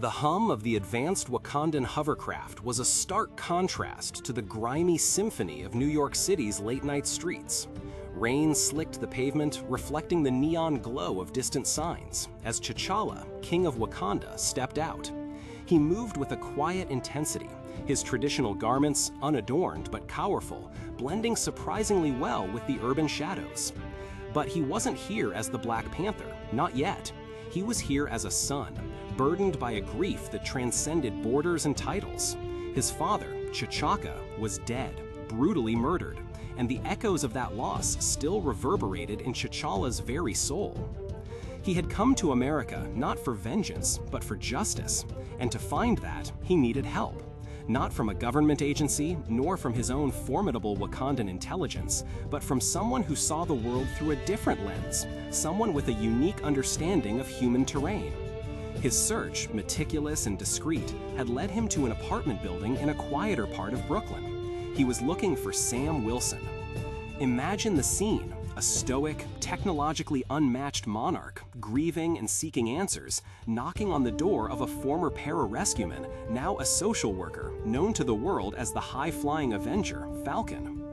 The hum of the advanced Wakandan hovercraft was a stark contrast to the grimy symphony of New York City's late-night streets. Rain slicked the pavement, reflecting the neon glow of distant signs, as T'Challa, King of Wakanda, stepped out. He moved with a quiet intensity, his traditional garments, unadorned but powerful, blending surprisingly well with the urban shadows. But he wasn't here as the Black Panther, not yet. He was here as a son, burdened by a grief that transcended borders and titles. His father, T'Chaka, was dead, brutally murdered, and the echoes of that loss still reverberated in T'Challa's very soul. He had come to America not for vengeance, but for justice, and to find that, he needed help. Not from a government agency, nor from his own formidable Wakandan intelligence, but from someone who saw the world through a different lens, someone with a unique understanding of human terrain. His search, meticulous and discreet, had led him to an apartment building in a quieter part of Brooklyn. He was looking for Sam Wilson. Imagine the scene. A stoic, technologically unmatched monarch, grieving and seeking answers, knocking on the door of a former pararescueman, now a social worker, known to the world as the high-flying Avenger, Falcon.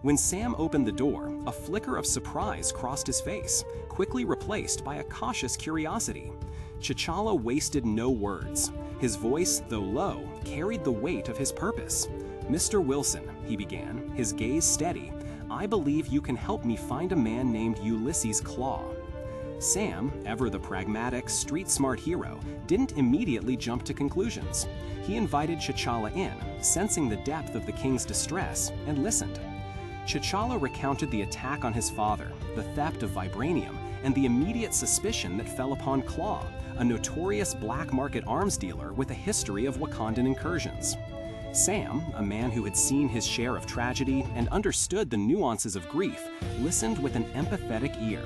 When Sam opened the door, a flicker of surprise crossed his face, quickly replaced by a cautious curiosity. T'Challa wasted no words. His voice, though low, carried the weight of his purpose. "Mr. Wilson," he began, his gaze steady, "I believe you can help me find a man named Ulysses Claw." Sam, ever the pragmatic, street-smart hero, didn't immediately jump to conclusions. He invited T'Challa in, sensing the depth of the king's distress, and listened. T'Challa recounted the attack on his father, the theft of vibranium, and the immediate suspicion that fell upon Claw, a notorious black market arms dealer with a history of Wakandan incursions. Sam, a man who had seen his share of tragedy and understood the nuances of grief, listened with an empathetic ear.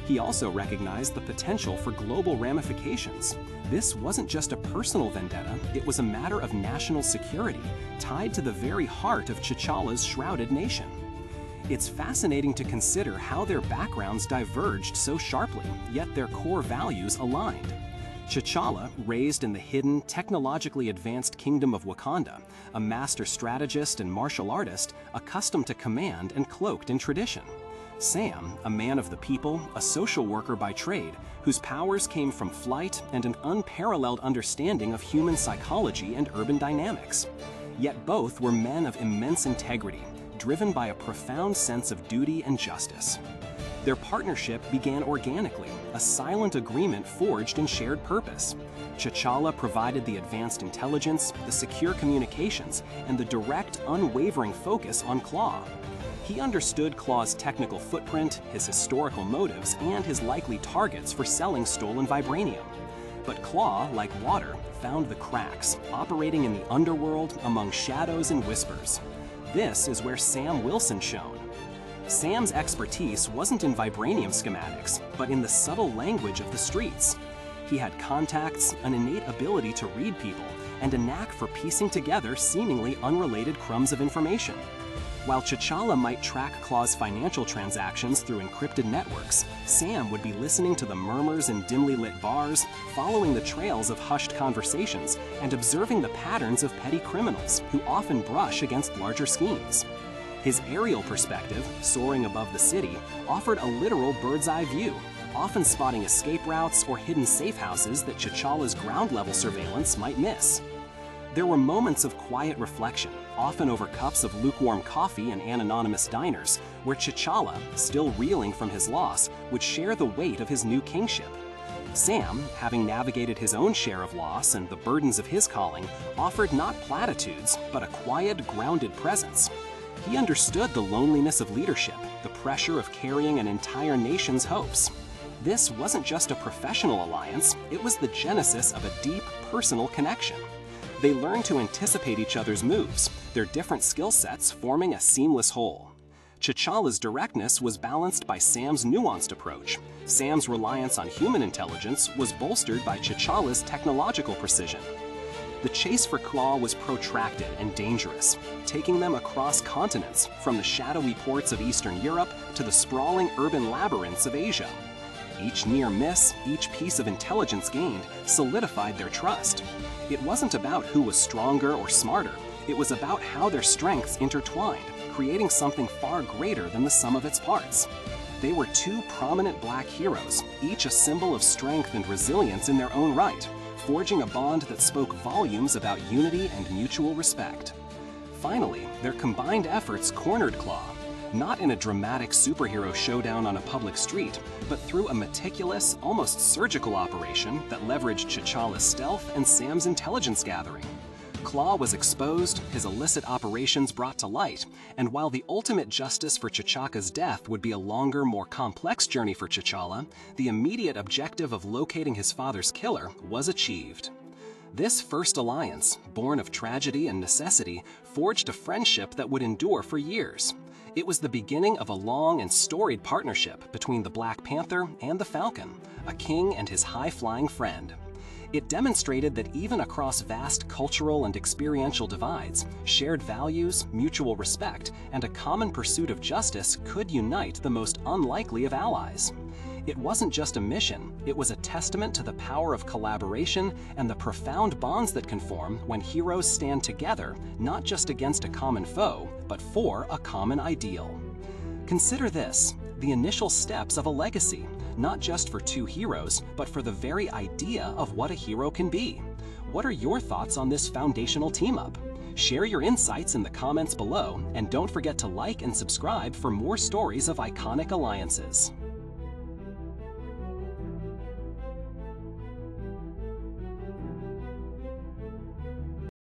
He also recognized the potential for global ramifications. This wasn't just a personal vendetta, it was a matter of national security, tied to the very heart of T'Challa's shrouded nation. It's fascinating to consider how their backgrounds diverged so sharply, yet their core values aligned. T'Challa, raised in the hidden, technologically advanced kingdom of Wakanda, a master strategist and martial artist, accustomed to command and cloaked in tradition. Sam, a man of the people, a social worker by trade, whose powers came from flight and an unparalleled understanding of human psychology and urban dynamics. Yet both were men of immense integrity, driven by a profound sense of duty and justice. Their partnership began organically, a silent agreement forged in shared purpose. T'Challa provided the advanced intelligence, the secure communications, and the direct, unwavering focus on Claw. He understood Claw's technical footprint, his historical motives, and his likely targets for selling stolen vibranium. But Claw, like water, found the cracks, operating in the underworld among shadows and whispers. This is where Sam Wilson shone. Sam's expertise wasn't in vibranium schematics, but in the subtle language of the streets. He had contacts, an innate ability to read people, and a knack for piecing together seemingly unrelated crumbs of information. While T'Challa might track Claw's financial transactions through encrypted networks, Sam would be listening to the murmurs in dimly lit bars, following the trails of hushed conversations, and observing the patterns of petty criminals who often brush against larger schemes. His aerial perspective, soaring above the city, offered a literal bird's-eye view, often spotting escape routes or hidden safe houses that T'Challa's ground-level surveillance might miss. There were moments of quiet reflection, often over cups of lukewarm coffee in anonymous diners, where T'Challa, still reeling from his loss, would share the weight of his new kingship. Sam, having navigated his own share of loss and the burdens of his calling, offered not platitudes, but a quiet, grounded presence. He understood the loneliness of leadership, the pressure of carrying an entire nation's hopes. This wasn't just a professional alliance, it was the genesis of a deep, personal connection. They learned to anticipate each other's moves, their different skill sets forming a seamless whole. T'Challa's directness was balanced by Sam's nuanced approach. Sam's reliance on human intelligence was bolstered by T'Challa's technological precision. The chase for Claw was protracted and dangerous, taking them across continents, from the shadowy ports of Eastern Europe to the sprawling urban labyrinths of Asia. Each near miss, each piece of intelligence gained, solidified their trust. It wasn't about who was stronger or smarter. It was about how their strengths intertwined, creating something far greater than the sum of its parts. They were two prominent Black heroes, each a symbol of strength and resilience in their own right, forging a bond that spoke volumes about unity and mutual respect. Finally, their combined efforts cornered Claw, not in a dramatic superhero showdown on a public street, but through a meticulous, almost surgical operation that leveraged T'Challa's stealth and Sam's intelligence gathering. Claw was exposed, his illicit operations brought to light, and while the ultimate justice for T'Chaka's death would be a longer, more complex journey for T'Challa, the immediate objective of locating his father's killer was achieved. This first alliance, born of tragedy and necessity, forged a friendship that would endure for years. It was the beginning of a long and storied partnership between the Black Panther and the Falcon, a king and his high-flying friend. It demonstrated that even across vast cultural and experiential divides, shared values, mutual respect, and a common pursuit of justice could unite the most unlikely of allies. It wasn't just a mission, it was a testament to the power of collaboration and the profound bonds that can form when heroes stand together, not just against a common foe, but for a common ideal. Consider this, the initial steps of a legacy, not just for two heroes, but for the very idea of what a hero can be. What are your thoughts on this foundational team-up? Share your insights in the comments below, and don't forget to like and subscribe for more stories of iconic alliances.